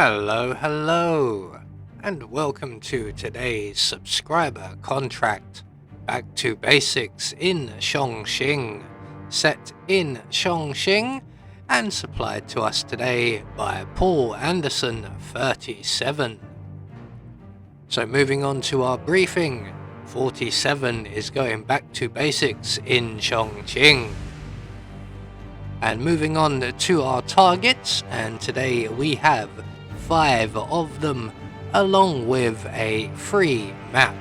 Hello, and welcome to today's subscriber contract. Back to basics in Chongqing, set in Chongqing, and supplied to us today by Paul Anderson 37. So moving on to our briefing, 47 is going back to basics in Chongqing. And moving on to our targets, and today we have 5 of them, along with a free map.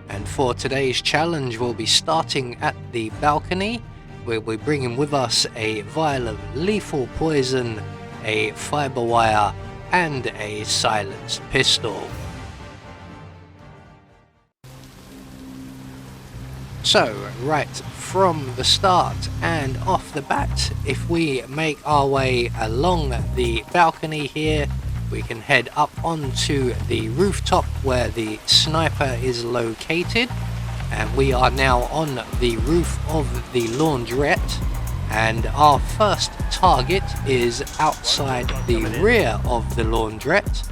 And for today's challenge, we'll be starting at the balcony, where we're bringing with us a vial of lethal poison, a fiber wire, and a silenced pistol. So, right from the start and off the bat, if we make our way along the balcony here, we can head up onto the rooftop where the sniper is located. And we are now on the roof of the laundrette, and our first target is outside the rear of the laundrette.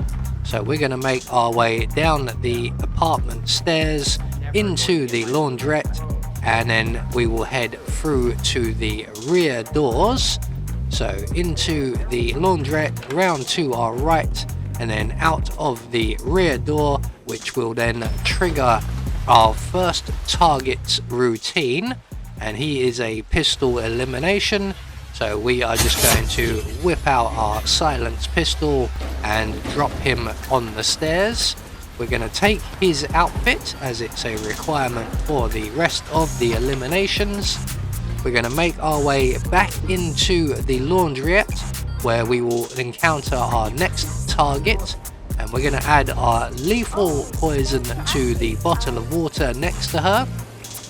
So we're going to make our way down the apartment stairs into the laundrette, and then we will head through to the rear doors. So into the laundrette, round to our right, and then out of the rear door, which will then trigger our first target's routine, and he is a pistol elimination. So we are just going to whip out our silenced pistol and drop him on the stairs. We're going to take his outfit as it's a requirement for the rest of the eliminations. We're going to make our way back into the laundrette, where we will encounter our next target, and we're going to add our lethal poison to the bottle of water next to her,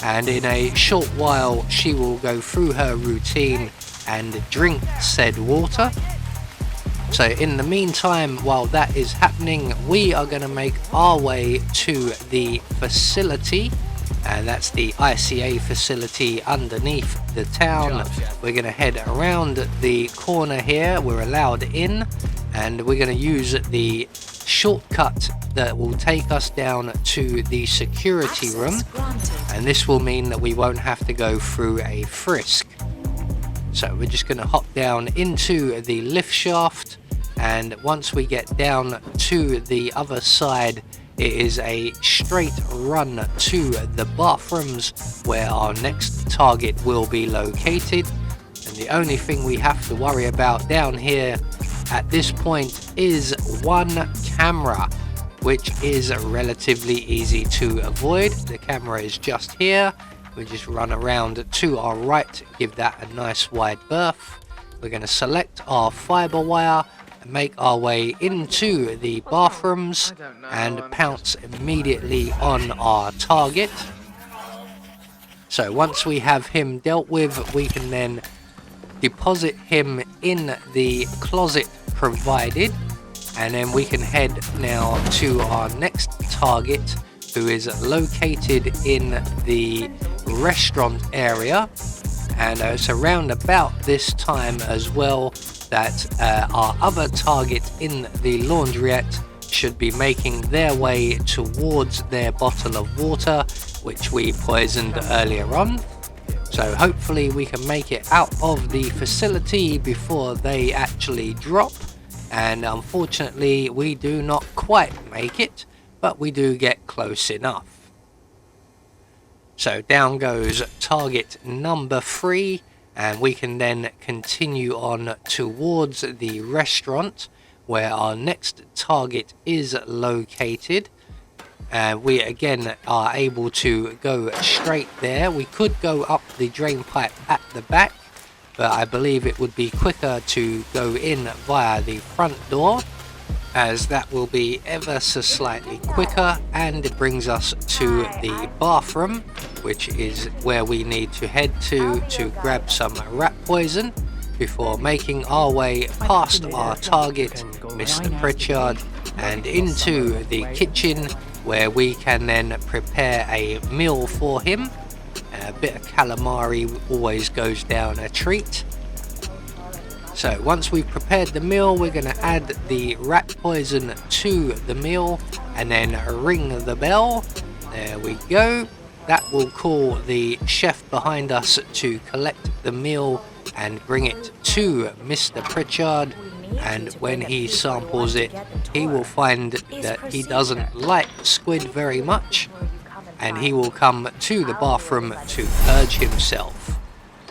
and in a short while she will go through her routine and drink said water. So in the meantime, while that is happening, we are going to make our way to the facility, and that's the ICA facility underneath the town. We're going to head around the corner here, we're allowed in, and we're going to use the shortcut that will take us down to the security room, and this will mean that we won't have to go through a frisk. So we're just going to hop down into the lift shaft, and once we get down to the other side, it is a straight run to the bathrooms where our next target will be located. And the only thing we have to worry about down here at this point is one camera, which is relatively easy to avoid. The camera is just here. We just run around to our right, give that a nice wide berth. We're going to select our fiber wire and make our way into the bathrooms and pounce immediately on our target. So once we have him dealt with, we can then deposit him in the closet provided, and then we can head now to our next target, who is located in the restaurant area. And it's around about this time as well that our other target in the laundrette should be making their way towards their bottle of water, which we poisoned earlier on. So hopefully we can make it out of the facility before they actually drop, and unfortunately we do not quite make it, but we do get close enough. So down goes target number 3, and we can then continue on towards the restaurant where our next target is located. We again are able to go straight there. We could go up the drain pipe at the back, but I believe it would be quicker to go in via the front door, as that will be ever so slightly quicker, and it brings us to the bathroom, which is where we need to head to grab some rat poison before making our way past our target, Mr. Pritchard, and into the kitchen, where we can then prepare a meal for him. A bit of calamari always goes down a treat. So once we've prepared the meal, we're going to add the rat poison to the meal and then ring the bell. There we go. That will call the chef behind us to collect the meal and bring it to Mr. Pritchard. And when he samples it, he will find that he doesn't like squid very much, and he will come to the bathroom to purge himself.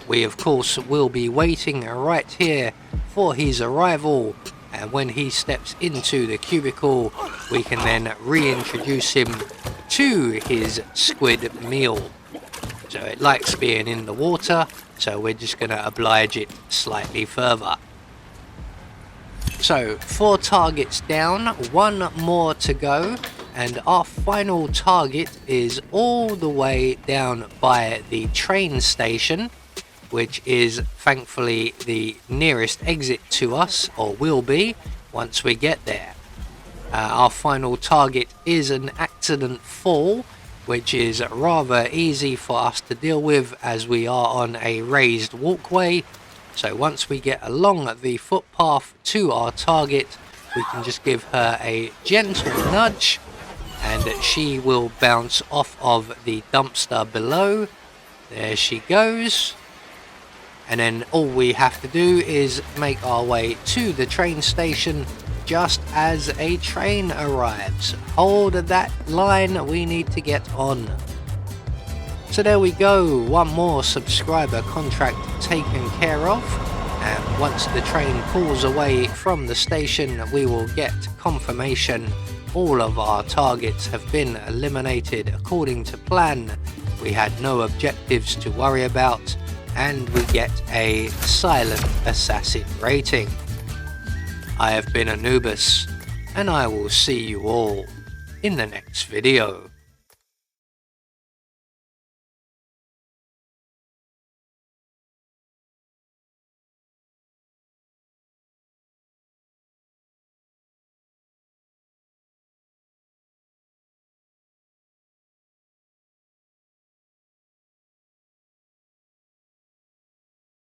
We of course will be waiting right here for his arrival, and when he steps into the cubicle, we can then reintroduce him to his squid meal. So it likes being in the water, so we're just going to oblige it slightly further. So 4 targets down, 1 more to go, and our final target is all the way down by the train station, which is thankfully the nearest exit to us, or will be once we get there. Our final target is an accident fall, which is rather easy for us to deal with as we are on a raised walkway. So once we get along the footpath to our target, we can just give her a gentle nudge and she will bounce off of the dumpster below. There she goes. And then all we have to do is make our way to the train station just as a train arrives. Hold that line, we need to get on. So there we go, 1 more subscriber contract taken care of, and once the train pulls away from the station, we will get confirmation all of our targets have been eliminated according to plan. We had no objectives to worry about, and we get a silent assassin rating. I have been Anubis, and I will see you all in the next video.